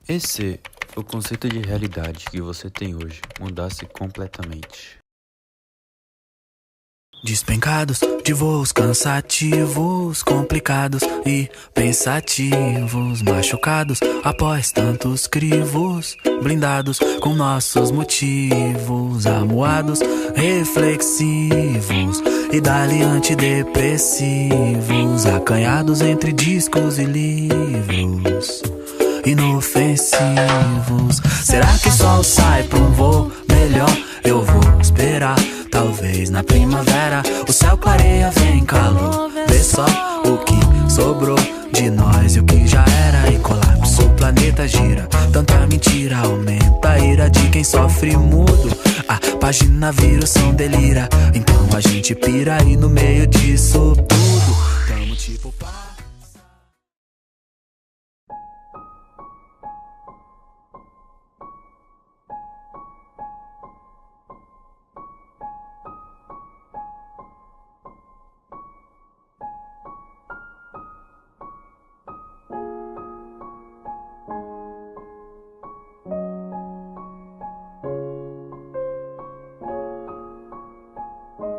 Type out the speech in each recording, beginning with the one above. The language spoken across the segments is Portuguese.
E se o conceito de realidade que você tem hoje mudasse completamente? Despencados de voos cansativos, complicados e pensativos, machucados após tantos crivos, blindados com nossos motivos, amuados, reflexivos e dali antidepressivos, acanhados entre discos e livros inofensivos. Será que o sol sai pra um voo melhor? Eu vou esperar, talvez na primavera o céu clareia, vem calor. Vê só o que sobrou de nós e o que já era. E colapso, o planeta gira, tanta mentira aumenta a ira de quem sofre mudo. A página vira, o som delira, então a gente pira e no meio disso tudo tamo tipo pá.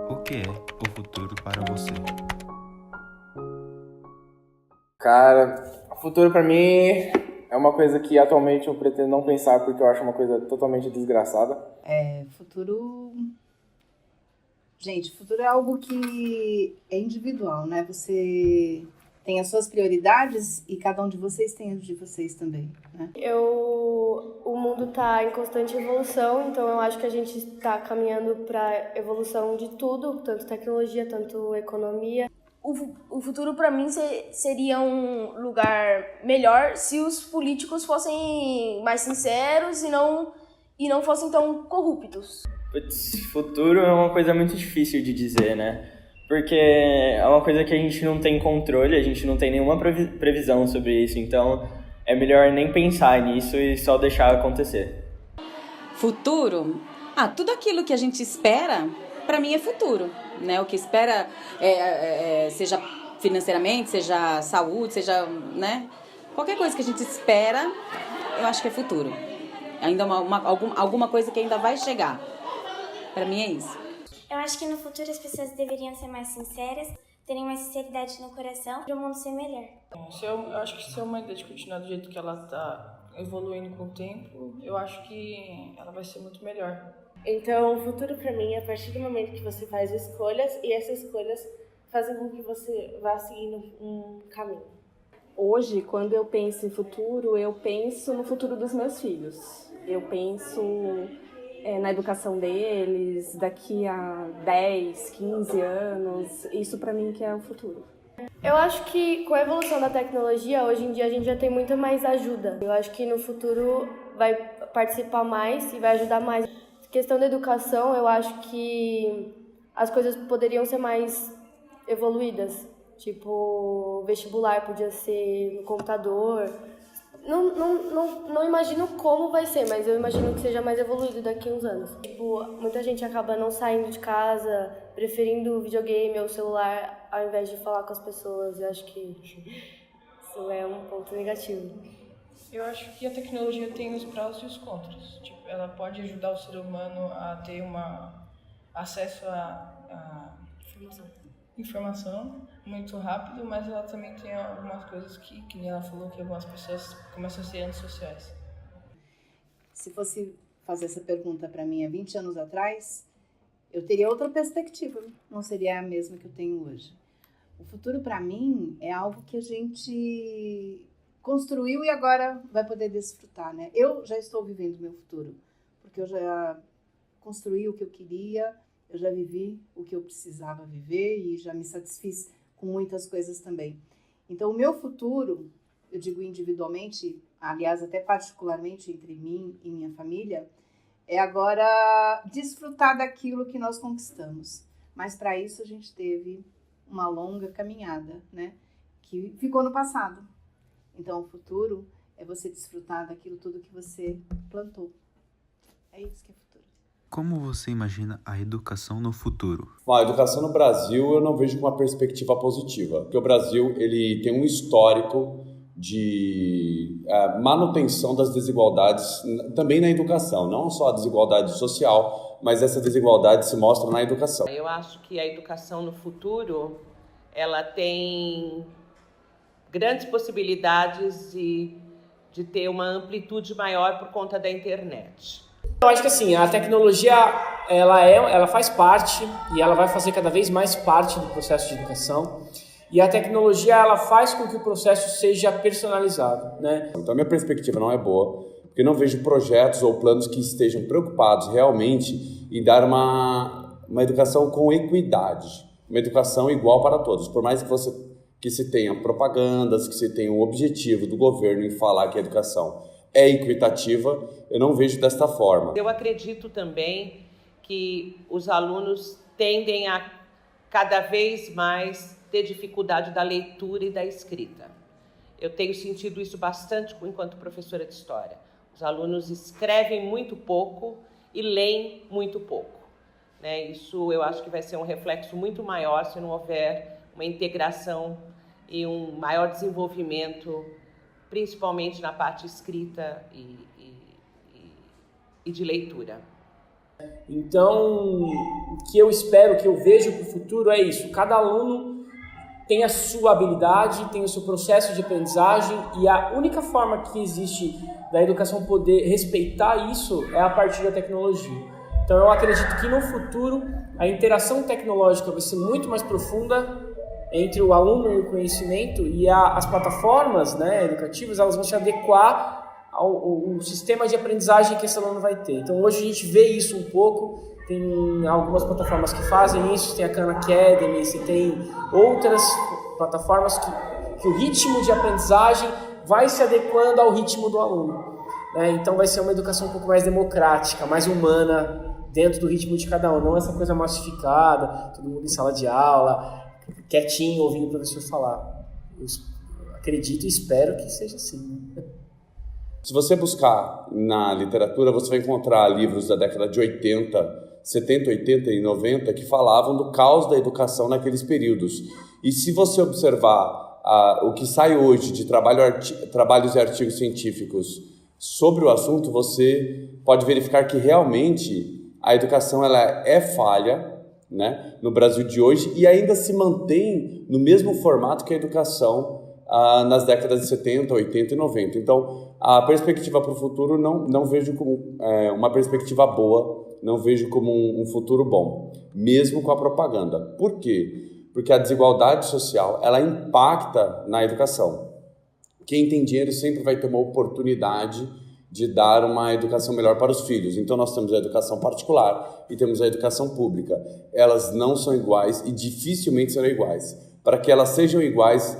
O que é o futuro para você? Cara, o futuro pra mim é uma coisa que atualmente eu pretendo não pensar porque eu acho uma coisa totalmente desgraçada. Futuro. Gente, futuro é algo que é individual, né? Você tem as suas prioridades e cada um de vocês tem as de vocês também, né? O mundo está em constante evolução, então eu acho que a gente está caminhando para evolução de tudo, tanto tecnologia, tanto economia. O futuro para mim seria um lugar melhor se os políticos fossem mais sinceros e não fossem tão corruptos. Putz, futuro é uma coisa muito difícil de dizer, né? Porque é uma coisa que a gente não tem controle, a gente não tem nenhuma previsão sobre isso, então é melhor nem pensar nisso e só deixar acontecer. Futuro? Tudo aquilo que a gente espera, para mim é futuro, né? O que espera, seja financeiramente, seja saúde, seja, né? Qualquer coisa que a gente espera, eu acho que é futuro. Ainda alguma coisa que ainda vai chegar. Para mim é isso. Eu acho que no futuro as pessoas deveriam ser mais sinceras, terem mais sinceridade no coração, para o mundo ser melhor. Eu acho que se a humanidade continuar do jeito que ela está evoluindo com o tempo, eu acho que ela vai ser muito melhor. Então, o futuro para mim é a partir do momento que você faz escolhas e essas escolhas fazem com que você vá seguindo um caminho. Hoje, quando eu penso em futuro, eu penso no futuro dos meus filhos. Eu penso na educação deles, daqui a 10, 15 anos. Isso para mim que é o futuro. Eu acho que com a evolução da tecnologia, hoje em dia a gente já tem muito mais ajuda. Eu acho que no futuro vai participar mais e vai ajudar mais. Questão da educação, eu acho que as coisas poderiam ser mais evoluídas. Tipo, vestibular podia ser no computador. Não imagino como vai ser, mas eu imagino que seja mais evoluído daqui a uns anos. Tipo, muita gente acaba não saindo de casa, preferindo videogame ou celular ao invés de falar com as pessoas. Eu acho que isso é um ponto negativo. Eu acho que a tecnologia tem os prós e os contras. Tipo, ela pode ajudar o ser humano a ter acesso a informação muito rápido, mas ela também tem algumas coisas que nem ela falou, que algumas pessoas começam a ser antissociais. Se fosse fazer essa pergunta para mim há 20 anos atrás, eu teria outra perspectiva, não seria a mesma que eu tenho hoje. O futuro para mim é algo que a gente construiu e agora vai poder desfrutar, né? Eu já estou vivendo meu futuro, porque eu já construí o que eu queria, eu já vivi o que eu precisava viver e já me satisfiz com muitas coisas também. Então, o meu futuro, eu digo individualmente, aliás, até particularmente entre mim e minha família, é agora desfrutar daquilo que nós conquistamos. Mas, para isso, a gente teve uma longa caminhada, né? Que ficou no passado. Então, o futuro é você desfrutar daquilo tudo que você plantou. É isso que é futuro. Como você imagina a educação no futuro? A educação no Brasil eu não vejo com uma perspectiva positiva, porque o Brasil ele tem um histórico de manutenção das desigualdades também na educação, não só a desigualdade social, mas essa desigualdade se mostra na educação. Eu acho que a educação no futuro, ela tem grandes possibilidades de ter uma amplitude maior por conta da internet. Eu acho que assim, a tecnologia ela faz parte e ela vai fazer cada vez mais parte do processo de educação. E a tecnologia ela faz com que o processo seja personalizado, né? Então a minha perspectiva não é boa, porque não vejo projetos ou planos que estejam preocupados realmente em dar uma educação com equidade, uma educação igual para todos. Por mais que se tenha propagandas, que se tenha o objetivo do governo em falar que a educação é equitativa, eu não vejo desta forma. Eu acredito também que os alunos tendem a cada vez mais ter dificuldade da leitura e da escrita. Eu tenho sentido isso bastante enquanto professora de história. Os alunos escrevem muito pouco e leem muito pouco, né? Isso eu acho que vai ser um reflexo muito maior se não houver uma integração e um maior desenvolvimento, principalmente na parte escrita e de leitura. Então, o que eu espero, o que eu vejo para o futuro é isso. Cada aluno tem a sua habilidade, tem o seu processo de aprendizagem e a única forma que existe da educação poder respeitar isso é a partir da tecnologia. Então eu acredito que no futuro a interação tecnológica vai ser muito mais profunda entre o aluno e o conhecimento e as plataformas, né, educativas elas vão se adequar ao sistema de aprendizagem que esse aluno vai ter. Então hoje a gente vê isso um pouco. Tem algumas plataformas que fazem isso, tem a Khan Academy, você tem outras plataformas que o ritmo de aprendizagem vai se adequando ao ritmo do aluno, né? Então vai ser uma educação um pouco mais democrática, mais humana, dentro do ritmo de cada um, não essa coisa massificada, todo mundo em sala de aula, quietinho, ouvindo o professor falar. Eu acredito e espero que seja assim, né? Se você buscar na literatura, você vai encontrar livros da década de 80, 70, 80 e 90 que falavam do caos da educação naqueles períodos. E se você observar o que sai hoje de trabalhos e artigos científicos sobre o assunto, você pode verificar que realmente a educação ela é falha, né, no Brasil de hoje e ainda se mantém no mesmo formato que a educação nas décadas de 70, 80 e 90. Então, a perspectiva para o futuro não vejo como uma perspectiva boa, não vejo como um futuro bom, mesmo com a propaganda. Por quê? Porque a desigualdade social, ela impacta na educação. Quem tem dinheiro sempre vai ter uma oportunidade de dar uma educação melhor para os filhos. Então, nós temos a educação particular e temos a educação pública. Elas não são iguais e dificilmente serão iguais. Para que elas sejam iguais,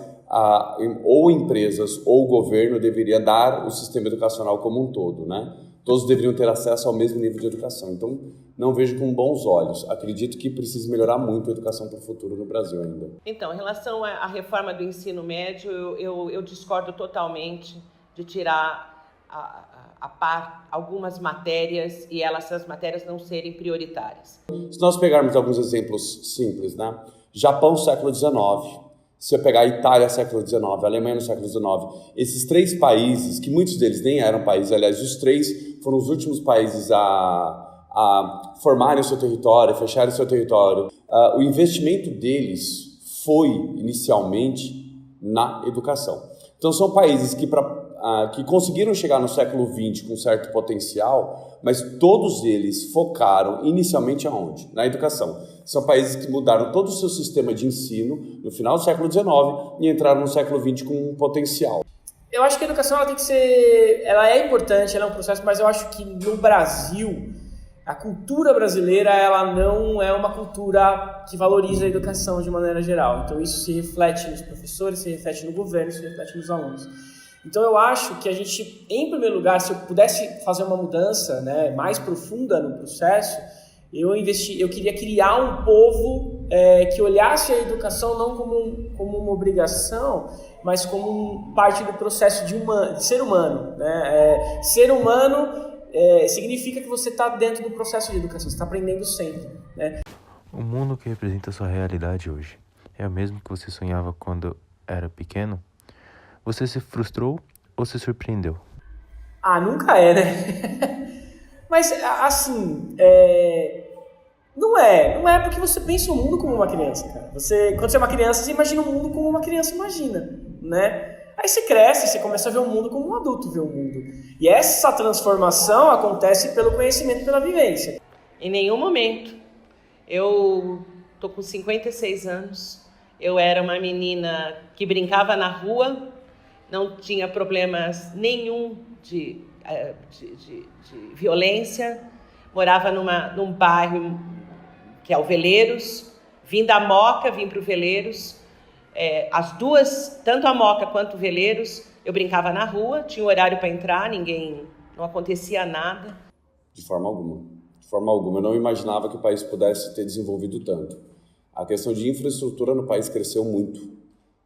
ou empresas ou o governo deveria dar o sistema educacional como um todo, né? Todos deveriam ter acesso ao mesmo nível de educação. Então, não vejo com bons olhos. Acredito que precisa melhorar muito a educação para o futuro no Brasil ainda. Então, em relação à reforma do ensino médio, eu discordo totalmente de tirar a par algumas matérias e essas matérias não serem prioritárias. Se nós pegarmos alguns exemplos simples, né? Japão, século XIX. Se eu pegar a Itália, século XIX, a Alemanha no século XIX, esses três países, que muitos deles nem eram países, aliás, os três foram os últimos países a formarem o seu território, a fecharem o seu território. O investimento deles foi, inicialmente, na educação. Então, são países que conseguiram chegar no século XX com certo potencial, mas todos eles focaram inicialmente aonde? Na educação. São países que mudaram todo o seu sistema de ensino no final do século XIX e entraram no século XX com um potencial. Eu acho que a educação ela tem que ser, ela é importante, ela é um processo, mas eu acho que no Brasil, a cultura brasileira ela não é uma cultura que valoriza a educação de maneira geral. Então isso se reflete nos professores, se reflete no governo, se reflete nos alunos. Então eu acho que a gente, em primeiro lugar, se eu pudesse fazer uma mudança, né, mais profunda no processo, eu queria criar um povo que olhasse a educação não como uma obrigação, mas como parte do processo de ser humano, né? Ser humano significa que você está dentro do processo de educação, você está aprendendo sempre, né? O mundo que representa a sua realidade hoje é o mesmo que você sonhava quando era pequeno? Você se frustrou ou se surpreendeu? Ah, nunca é, né? Mas, assim, não é porque você pensa o mundo como uma criança, cara. Quando você é uma criança, você imagina o mundo como uma criança imagina, né? Aí você cresce, você começa a ver o mundo como um adulto vê o mundo. E essa transformação acontece pelo conhecimento, pela vivência. Em nenhum momento. Eu tô com 56 anos. Eu era uma menina que brincava na rua, não tinha problemas nenhum de violência. Morava num bairro que é o Veleiros. Vim da Moca, vim para o Veleiros. As duas, tanto a Moca quanto o Veleiros, eu brincava na rua, tinha horário para entrar, não acontecia nada. De forma alguma. De forma alguma. Eu não imaginava que o país pudesse ter desenvolvido tanto. A questão de infraestrutura no país cresceu muito,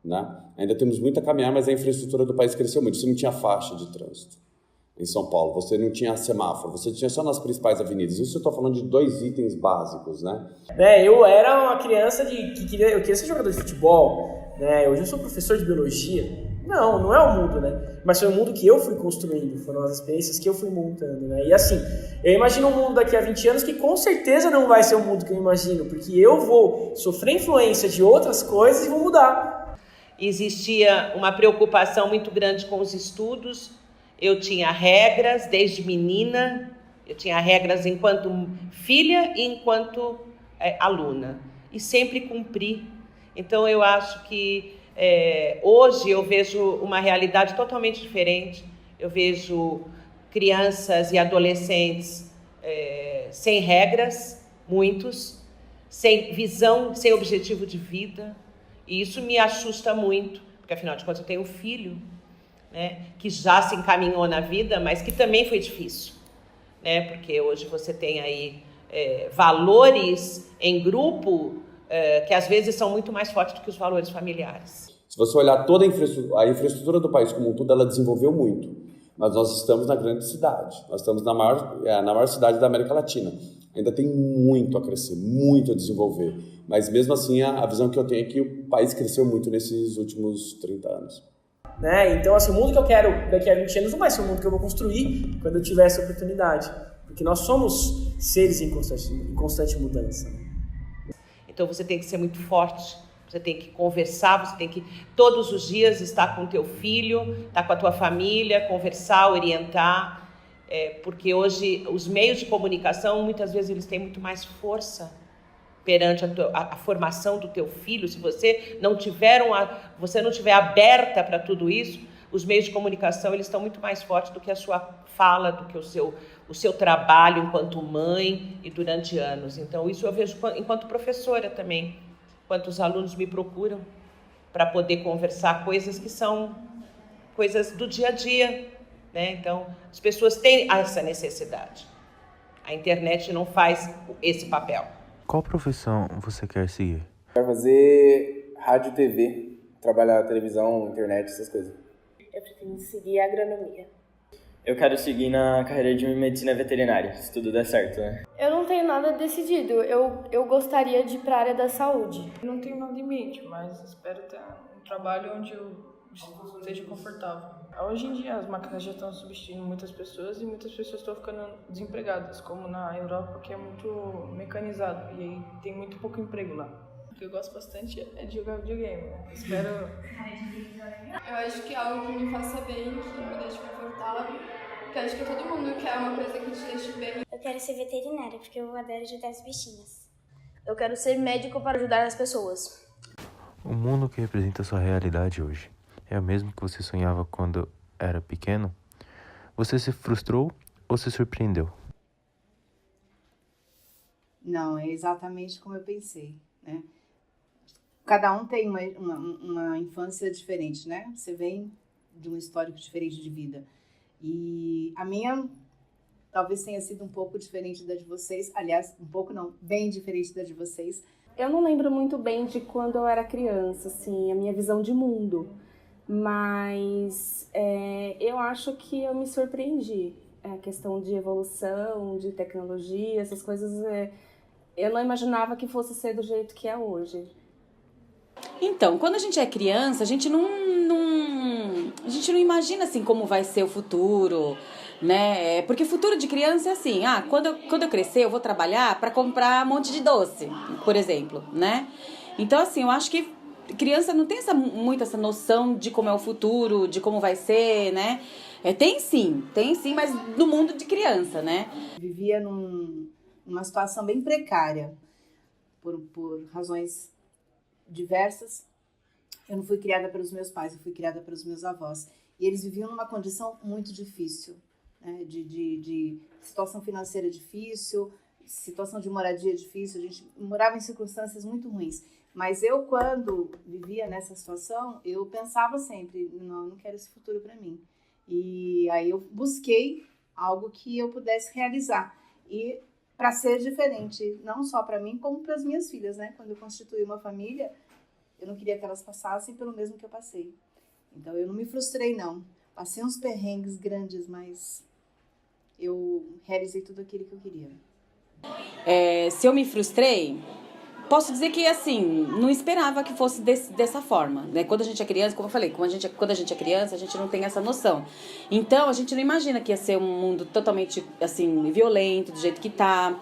né? Ainda temos muito a caminhar, mas a infraestrutura do país cresceu muito. Você não tinha faixa de trânsito em São Paulo, você não tinha semáforo, você tinha só nas principais avenidas. Isso eu estou falando de 2 itens básicos, né? Eu era uma criança que queria ser jogador de futebol, né? Hoje eu sou professor de biologia. Não é o mundo, né? Mas foi o mundo que eu fui construindo, foram as experiências que eu fui montando, né? E assim, eu imagino um mundo daqui a 20 anos que com certeza não vai ser o mundo que eu imagino, porque eu vou sofrer influência de outras coisas e vou mudar. Existia uma preocupação muito grande com os estudos. Eu tinha regras desde menina, eu tinha regras enquanto filha e enquanto aluna. E sempre cumpri. Então eu acho que hoje eu vejo uma realidade totalmente diferente. Eu vejo crianças e adolescentes sem regras, muitos, sem visão, sem objetivo de vida. E isso me assusta muito, porque afinal de contas eu tenho um filho, né, que já se encaminhou na vida, mas que também foi difícil, né, porque hoje você tem aí valores em grupo que às vezes são muito mais fortes do que os valores familiares. Se você olhar toda a infraestrutura do país como um todo, ela desenvolveu muito, mas nós estamos na grande cidade, nós estamos na maior cidade da América Latina. Ainda tem muito a crescer, muito a desenvolver, mas mesmo assim a visão que eu tenho é que o país cresceu muito nesses últimos 30 anos. Né? Então, assim, o mundo que eu quero daqui a 20 anos não vai ser o mundo que eu vou construir quando eu tiver essa oportunidade. Porque nós somos seres em constante mudança. Então, você tem que ser muito forte, você tem que conversar, você tem que todos os dias estar com o teu filho, estar com a tua família, conversar, orientar. Porque hoje os meios de comunicação, muitas vezes, eles têm muito mais força perante a formação do teu filho. Se você não tiver aberta para tudo isso, os meios de comunicação eles estão muito mais fortes do que a sua fala, do que o seu trabalho enquanto mãe e durante anos. Então isso eu vejo enquanto professora também, quando os alunos me procuram para poder conversar coisas que são coisas do dia a dia, né? Então as pessoas têm essa necessidade. A internet não faz esse papel. Qual profissão você quer seguir? Quero fazer rádio e TV, trabalhar televisão, internet, essas coisas. Eu pretendo seguir a agronomia. Eu quero seguir na carreira de medicina veterinária, se tudo der certo, né? Eu não tenho nada decidido, eu gostaria de ir para a área da saúde. Eu não tenho nada em mente, mas espero ter um trabalho onde eu esteja confortável. Hoje em dia as máquinas já estão substituindo muitas pessoas e muitas pessoas estão ficando desempregadas, como na Europa, que é muito mecanizado e aí tem muito pouco emprego lá. O que eu gosto bastante é de jogar videogame, né? Espero... Eu acho que é algo que me faça bem, que me deixe confortável, que eu acho que todo mundo quer uma coisa que te deixe bem. Eu quero ser veterinária, porque eu adoro ajudar os bichinhos. Eu quero ser médico para ajudar as pessoas. O mundo que representa a sua realidade hoje é o mesmo que você sonhava quando era pequeno? Você se frustrou ou se surpreendeu? Não, é exatamente como eu pensei, né? Cada um tem uma infância diferente, né? Você vem de um histórico diferente de vida. E a minha talvez tenha sido um pouco diferente da de vocês. Aliás, um pouco não, bem diferente da de vocês. Eu não lembro muito bem de quando eu era criança, assim, a minha visão de mundo. Mas eu acho que eu me surpreendi. A questão de evolução, de tecnologia, essas coisas, eu não imaginava que fosse ser do jeito que é hoje. Então, quando a gente é criança, a gente não a gente não imagina assim como vai ser o futuro, né? Porque futuro de criança é assim, quando eu crescer eu vou trabalhar para comprar um monte de doce, por exemplo, né? Então assim, eu acho que criança não tem muito essa noção de como é o futuro, de como vai ser, né? Tem sim, mas no mundo de criança, né? Vivia numa situação bem precária, por razões diversas. Eu não fui criada pelos meus pais, eu fui criada pelos meus avós. E eles viviam numa condição muito difícil, né? De situação financeira difícil, situação de moradia difícil. A gente morava em circunstâncias muito ruins. Mas eu, quando vivia nessa situação, eu pensava sempre, não quero esse futuro para mim. E aí eu busquei algo que eu pudesse realizar. E para ser diferente, não só para mim, como para as minhas filhas, né? Quando eu constituí uma família, eu não queria que elas passassem pelo mesmo que eu passei. Então eu não me frustrei, não. Passei uns perrengues grandes, mas eu realizei tudo aquilo que eu queria. Se eu me frustrei, posso dizer que, assim, não esperava que fosse dessa forma, né? Quando a gente é criança, como eu falei, quando a gente é criança, a gente não tem essa noção. Então, a gente não imagina que ia ser um mundo totalmente, assim, violento, do jeito que tá.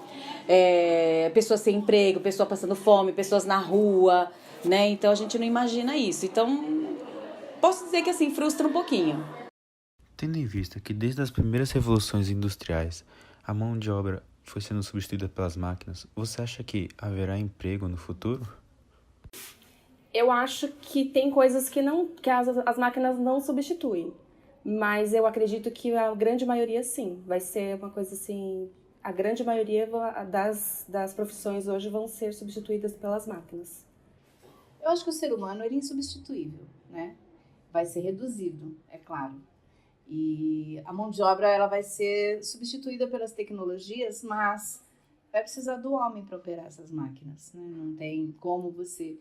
Pessoas sem emprego, pessoas passando fome, pessoas na rua, né? Então, a gente não imagina isso. Então, posso dizer que, assim, frustra um pouquinho. Tendo em vista que desde as primeiras revoluções industriais, a mão de obra foi sendo substituída pelas máquinas, você acha que haverá emprego no futuro? Eu acho que tem coisas que as máquinas não substituem, mas eu acredito que a grande maioria sim, vai ser uma coisa assim, a grande maioria das profissões hoje vão ser substituídas pelas máquinas. Eu acho que o ser humano ele é insubstituível, né? Vai ser reduzido, é claro. E a mão de obra ela vai ser substituída pelas tecnologias, mas vai precisar do homem para operar essas máquinas, né? Não tem como você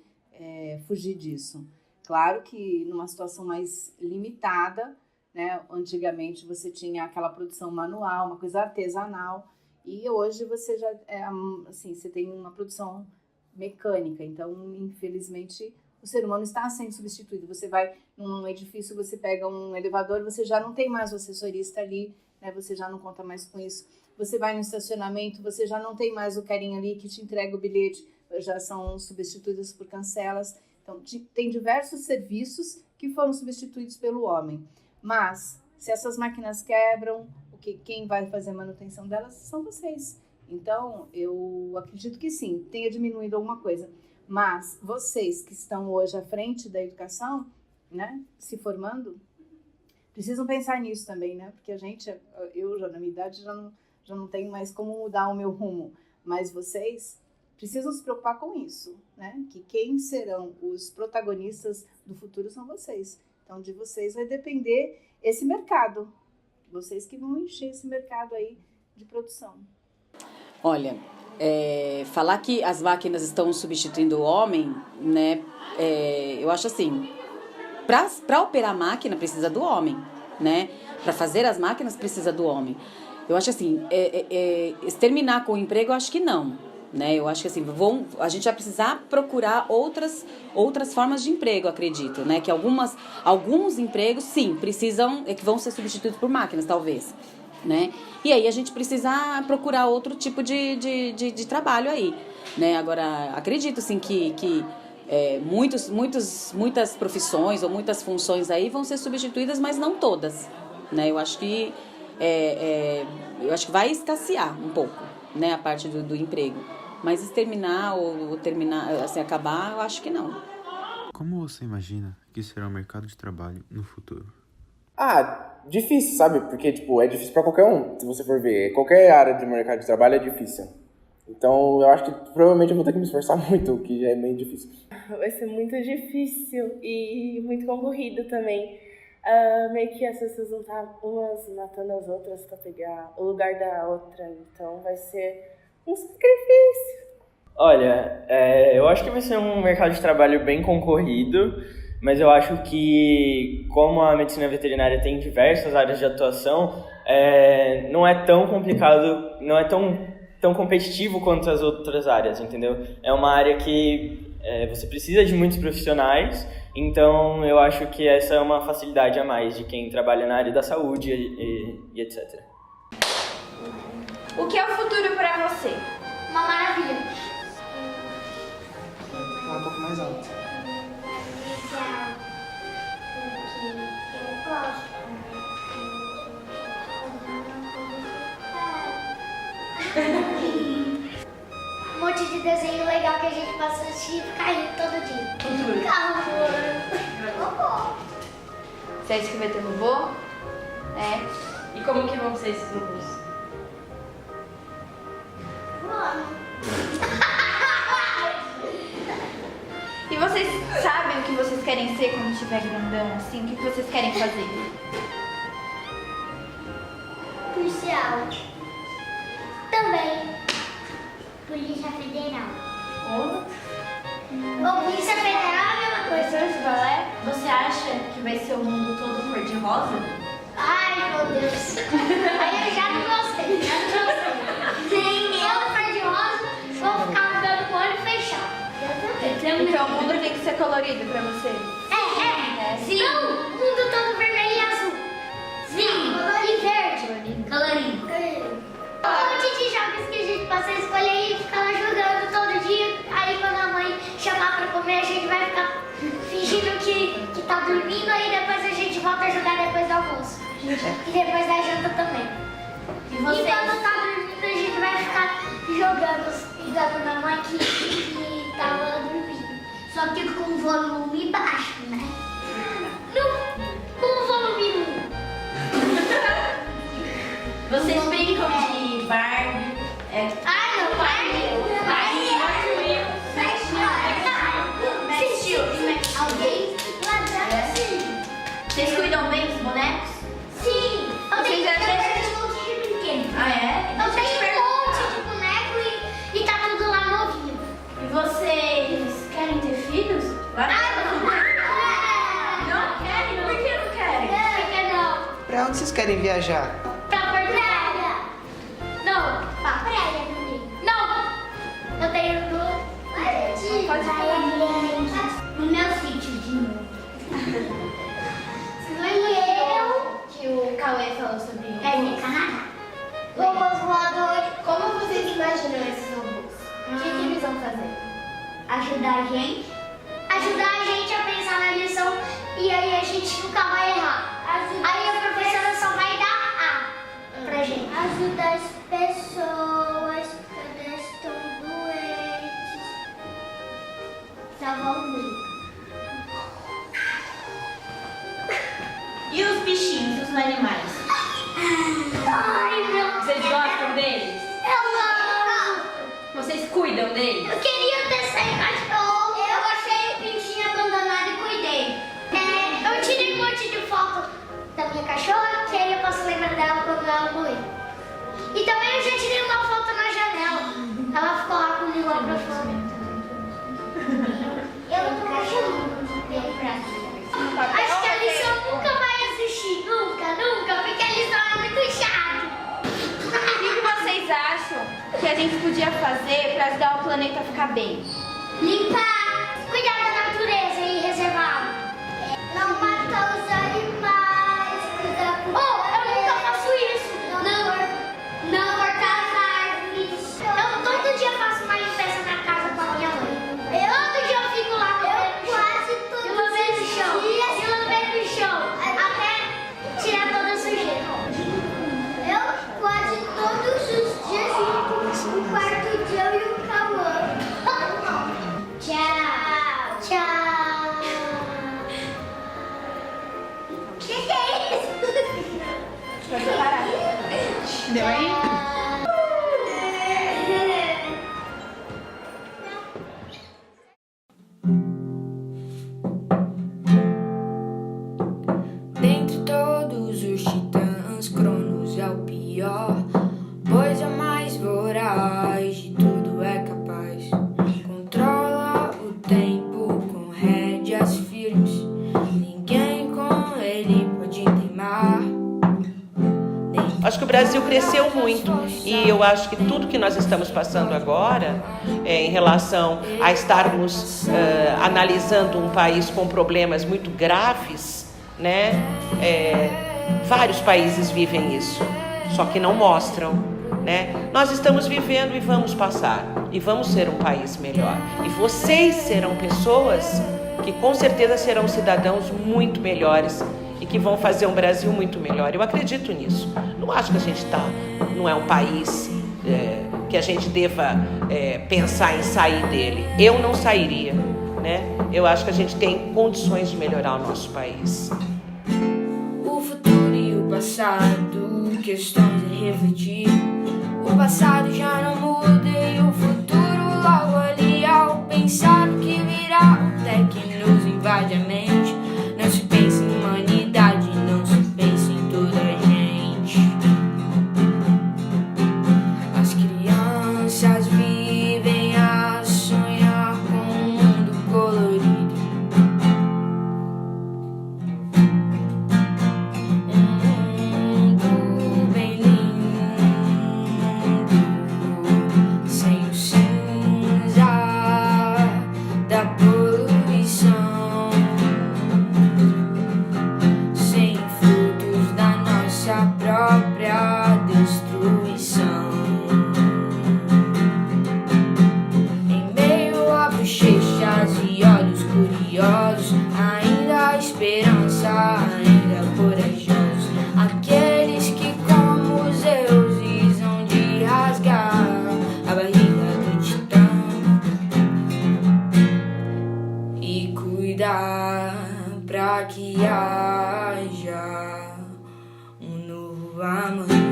fugir disso. Claro que numa situação mais limitada, né? Antigamente você tinha aquela produção manual, uma coisa artesanal, e hoje você já você tem uma produção mecânica. Então, infelizmente, o ser humano está sendo substituído. Você vai num edifício, você pega um elevador, você já não tem mais o assessorista ali, né? Você já não conta mais com isso. Você vai no estacionamento, você já não tem mais o carinha ali que te entrega o bilhete, já são substituídos por cancelas. Então, tem diversos serviços que foram substituídos pelo homem. Mas, se essas máquinas quebram, quem vai fazer a manutenção delas são vocês. Então, eu acredito que sim, tenha diminuído alguma coisa. Mas vocês que estão hoje à frente da educação, né, se formando, precisam pensar nisso também, né? Porque eu já na minha idade já não tenho mais como mudar o meu rumo. Mas vocês precisam se preocupar com isso, né? Que quem serão os protagonistas do futuro são vocês. Então, de vocês vai depender esse mercado. Vocês que vão encher esse mercado aí de produção. Olha, falar que as máquinas estão substituindo o homem, né? Eu acho assim, para operar a máquina precisa do homem, né? Para fazer as máquinas precisa do homem. Eu acho assim, exterminar com o emprego, eu acho que não, né? Eu acho que assim, a gente vai precisar procurar outras formas de emprego, acredito, né? Que alguns empregos, sim, que vão ser substituídos por máquinas, talvez, né? E aí a gente precisa procurar outro tipo de trabalho aí, né? Agora, acredito, sim, que muitas profissões ou muitas funções aí vão ser substituídas, mas não todas, né? Eu acho que vai escassear um pouco, né, a parte do emprego. Mas exterminar ou terminar, assim, acabar, eu acho que não. Como você imagina que será o mercado de trabalho no futuro? Difícil, sabe? Porque, é difícil pra qualquer um, se você for ver. Qualquer área de mercado de trabalho é difícil. Então, eu acho que provavelmente eu vou ter que me esforçar muito, o que já é meio difícil. Vai ser muito difícil e muito concorrido também. Meio que as pessoas vão estar umas matando as outras pra pegar o lugar da outra. Então, vai ser um sacrifício. Olha, eu acho que vai ser um mercado de trabalho bem concorrido, mas eu acho que, como a medicina veterinária tem diversas áreas de atuação, não é tão complicado, não é tão competitivo quanto as outras áreas, entendeu? É uma área que você precisa de muitos profissionais, Então, eu acho que essa é uma facilidade a mais de quem trabalha na área da saúde e etc. O que é o futuro para você? Uma maravilha. Fala um pouco mais alto. Um monte de desenho legal que a gente passa a assistir e ficar rindo todo dia. Futuro. Carro voando. Robô. Você acha que vai ter robô? É. E como que vão ser esses robôs? E vocês sabem o que vocês querem ser quando estiver grandão, assim? O que vocês querem fazer? Policial. Também. Polícia Federal. Ou Polícia Federal é a mesma coisa. Professor de balé, você acha que vai ser o mundo todo cor-de-rosa? Ai, meu Deus. Aí eu já não gostei. Sim, eu cor-de-rosa, vou ficar andando com o olho fechado. Então o mundo tem que ser colorido pra você? É. Sim. Não, o mundo todo vermelho e azul. Sim. E verde. Colorido. Um monte de jogos que a gente passa a escolher e ficar lá jogando todo dia. Aí quando a mãe chamar pra comer, a gente vai ficar fingindo que tá dormindo. Aí depois a gente volta a jogar depois do almoço. E depois da janta também. E você? E quando tá dormindo, a gente vai ficar jogando e dando na mãe que tava dormindo. Só que com volume baixo, né? Não, com volume 1. Vocês brincam de Barbie? Ah, não, Barbie. Alguém ladrão, sim. Vocês cuidam bem dos bonecos? Sim. Eu tenho um monte de brinquedo. Ah, é? Eu tenho um monte de boneco e tá tudo lá novinho. E vocês querem ter filhos? Não querem? Por que não querem? Porque não. Pra onde vocês querem viajar? Pra praia. Não, pra praia também. Não. Eu tenho duas. Pode falar. No meu sítio de novo. Que o Cauê falou sobre isso. É no Canadá. Robôs voadores. Como vocês imaginam esses robôs? O que eles vão fazer? Ajudar a gente. Ajudar a gente a pensar na lição e aí a gente nunca vai errar. Aí a professora só vai dar A pra gente. Ajudar as pessoas quando elas estão doentes. Salvar o mundo. E os bichinhos, os animais? Ai, meu Vocês gostam deles? Eu amo. Vocês cuidam deles? Eu queria ter 100 cachorros. Eu achei o pintinho abandonado e cuidei. Eu tirei um monte de foto da minha cachorra, que aí eu posso lembrar dela quando ela morrer. E também eu já tirei uma foto na janela. Ela ficou lá comigo lá pra fora. Eu não tô cachorrinho. Acho que a lição nunca vai assistir. Nunca, porque a lição é muito chata. O que vocês acham que a gente podia fazer para ajudar o planeta a ficar bem? Limpar, cuidar da natureza e reservar. Não matar os animais, cuidar do eu nunca faço isso. Não cortar as árvores. Eu todo dia faço uma limpeza na casa com a minha mãe. Todo dia eu fico lá quase todo dia lambendo o chão, até tirar toda a sujeira. Eu quase todos os dias limpo o quarto de eu e o Cauã. Tchau. Que é isso? Pode parar. Deu aí? Dentre todos os titãs, Cronos é o pior, pois é o mais voraz, de tudo é capaz. Controla o tempo com rédeas firmes, ninguém com ele pode teimar. Acho que o Brasil cresceu muito. E eu acho que tudo que nós estamos passando agora, em relação a estarmos analisando um país com problemas muito graves, né? Vários países vivem isso, só que não mostram, né? Nós estamos vivendo e vamos passar, e vamos ser um país melhor. E vocês serão pessoas que com certeza serão cidadãos muito melhores e que vão fazer um Brasil muito melhor. Eu acredito nisso. Não acho que a gente não é um país que a gente deva pensar em sair dele. Eu não sairia, né? Eu acho que a gente tem condições de melhorar o nosso país. O futuro e o passado, questões a refletir. O passado já não muda e o futuro logo ali. Ao pensar no que virá, o que nos invade a mente. Não se pensa em humanidade, não se pensa em toda a gente. As crianças vivem a sonhar com um mundo colorido. Um mundo bem lindo, sem o cinza da poluição, sem frutos da nossa própria destruição. Em meio a bochechas e olhos curiosos, ainda há esperança, ainda corajosos. Aqueles que, como os deuses, hão de rasgar a barriga do titã e cuidar pra que haja um novo amanhã.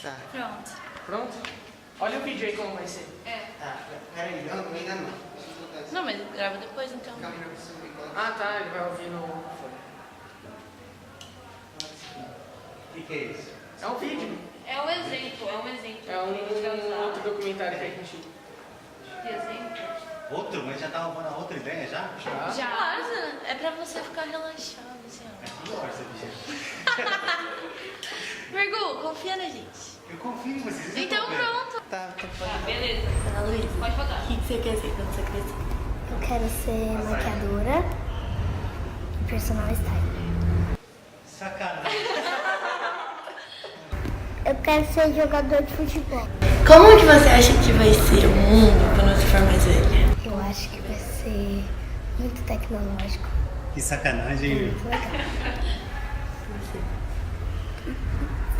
Tá. Pronto. Pronto? Olha o vídeo aí como vai ser. Tá, peraí, não, ainda não. Não, mas grava depois então. Ah, tá, ele vai ouvir no fone. O que é isso? É um vídeo. É um exemplo. É um outro documentário que a gente... De exemplo? Outro? Mas já tá roubando a outra ideia já? Já. Nossa, é pra você ficar relaxado, assim, ó. Que hora essa bicha? Virgu, confia na gente. Eu confio em vocês. Então pronto. Tá, beleza. Ana Luísa, Pode focar. o que você quer ser quando você crescer? Eu quero ser maquiadora e personal style. Sacanagem. Eu quero ser jogador de futebol. Como que você acha que vai ser o mundo quando você for mais velha? Eu acho que vai ser muito tecnológico. Que sacanagem. Muito legal.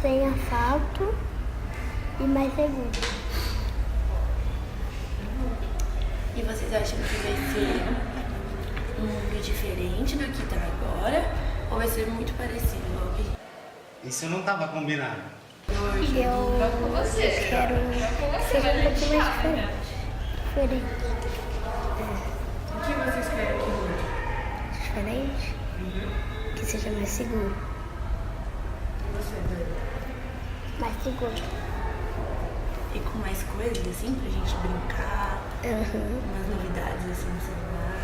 Sem asfalto e mais seguro. E vocês acham que vai ser um mundo diferente do que tá agora? Ou vai ser muito parecido ao que... Isso não tava combinado. Eu quero que seja um pouquinho mais diferente. O que vocês querem que mude? Diferente? Que seja mais seguro. Você, Dani? Mais seguro. E com mais coisas, assim, pra gente brincar? Umas novidades, assim, no celular?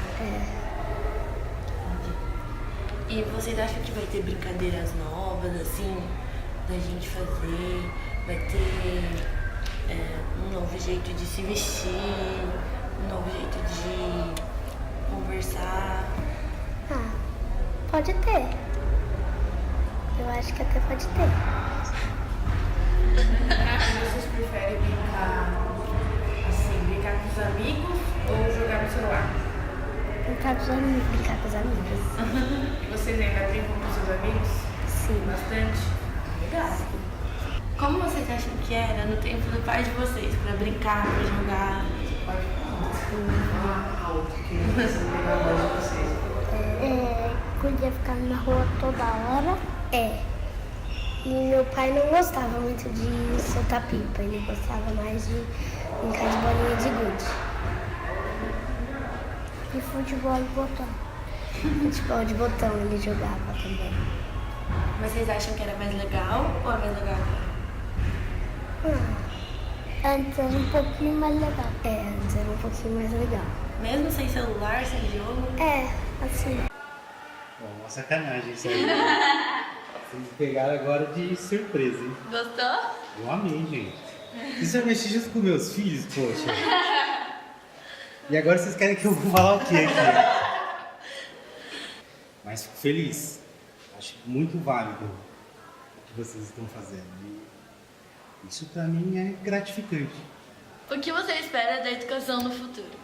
E vocês acham que vai ter brincadeiras novas, assim, da gente fazer? Vai ter um novo jeito de se vestir, um novo jeito de conversar? Ah, pode ter. Eu acho que até pode ter. Vocês preferem brincar com os amigos ou jogar no celular? Brincar com os amigos. Brincar com os amigos. E vocês ainda brincam com seus amigos? Sim. Bastante? Legal. Como vocês acham que era no tempo do pai de vocês, pra brincar, pra jogar? Podia ficar na rua toda hora. E meu pai não gostava muito de soltar pipa, ele gostava mais de brincar de bolinha de gude. E futebol de botão. Futebol de botão ele jogava também. Vocês acham que era mais legal ou é mais legal agora? Antes era um pouquinho mais legal. Antes era um pouquinho mais legal. Mesmo sem celular, sem jogo? Assim. Bom, uma sacanagem isso aí. Vocês me pegaram agora de surpresa, hein? Gostou? Eu amei, gente. Vocês já mexeram junto com meus filhos, poxa. E agora vocês querem que eu vou falar o quê aqui? Mas fico feliz. Acho muito válido o que vocês estão fazendo. E isso pra mim é gratificante. O que você espera da educação no futuro?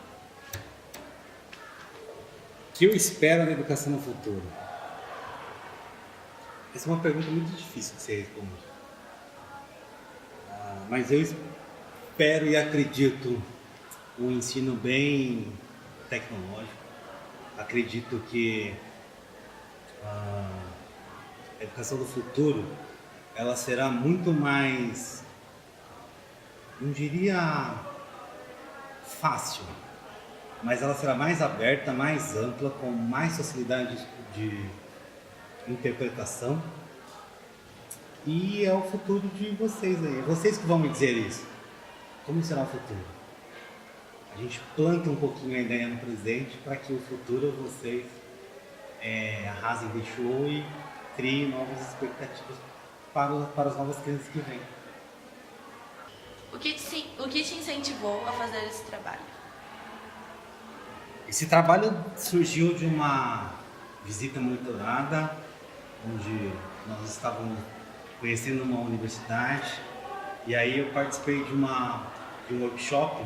O que eu espero da educação no futuro? Essa é uma pergunta muito difícil de ser respondida. Mas eu espero e acredito um ensino bem tecnológico. Acredito que a educação do futuro ela será muito mais, não diria fácil, mas ela será mais aberta, mais ampla, com mais facilidade de interpretação. E é o futuro de vocês aí. É vocês que vão me dizer isso. Como será o futuro? A gente planta um pouquinho a ideia no presente para que o futuro vocês arrasem de show e criem novas expectativas para as novas crianças que vêm. O que te incentivou a fazer esse trabalho? Esse trabalho surgiu de uma visita monitorada, onde nós estávamos conhecendo uma universidade, e aí eu participei de um workshop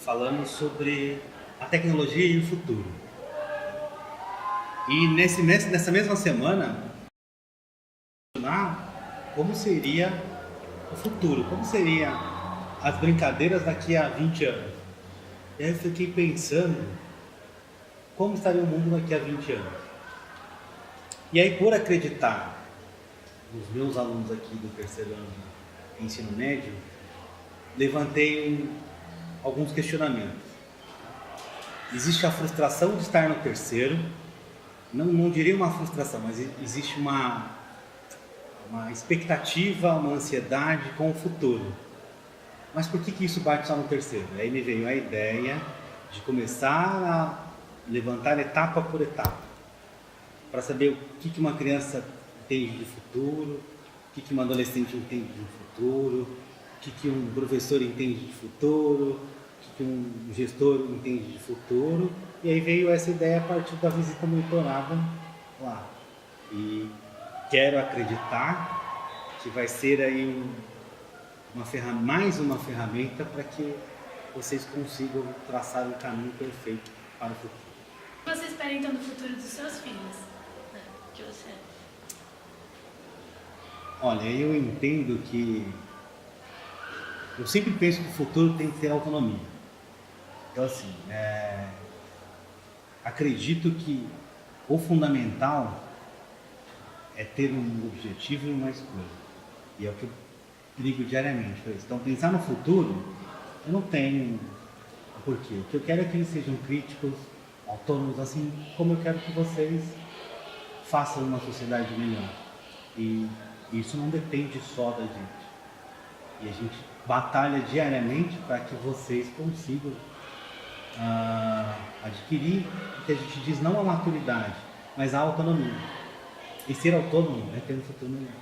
falando sobre a tecnologia e o futuro. E nessa mesma semana, como seria o futuro, como seriam as brincadeiras daqui a 20 anos. E aí eu fiquei pensando como estaria o mundo daqui a 20 anos. E aí, por acreditar nos meus alunos aqui do terceiro ano de ensino médio, levantei alguns questionamentos. Existe a frustração de estar no terceiro, não diria uma frustração, mas existe uma expectativa, uma ansiedade com o futuro. Mas por que isso bate só no terceiro? Aí me veio a ideia de começar a levantar etapa por etapa, para saber o que uma criança entende de futuro, o que uma adolescente entende de futuro, o que um professor entende de futuro, o que um gestor entende de futuro. E aí veio essa ideia a partir da visita monitorada lá. E quero acreditar que vai ser aí mais uma ferramenta para que vocês consigam traçar um caminho perfeito para o futuro. O que você espera então do futuro dos seus filhos? Que você... Olha, eu entendo que... Eu sempre penso que o futuro tem que ter autonomia. Então, assim, acredito que o fundamental é ter um objetivo e uma escolha. E é o que eu brigo diariamente. Então, pensar no futuro, eu não tenho porquê. O que eu quero é que eles sejam críticos, autônomos, assim como eu quero que vocês façam uma sociedade melhor. E isso não depende só da gente. E a gente batalha diariamente para que vocês consigam adquirir o que a gente diz não a maturidade, mas a autonomia. E ser autônomo é ter um futuro melhor.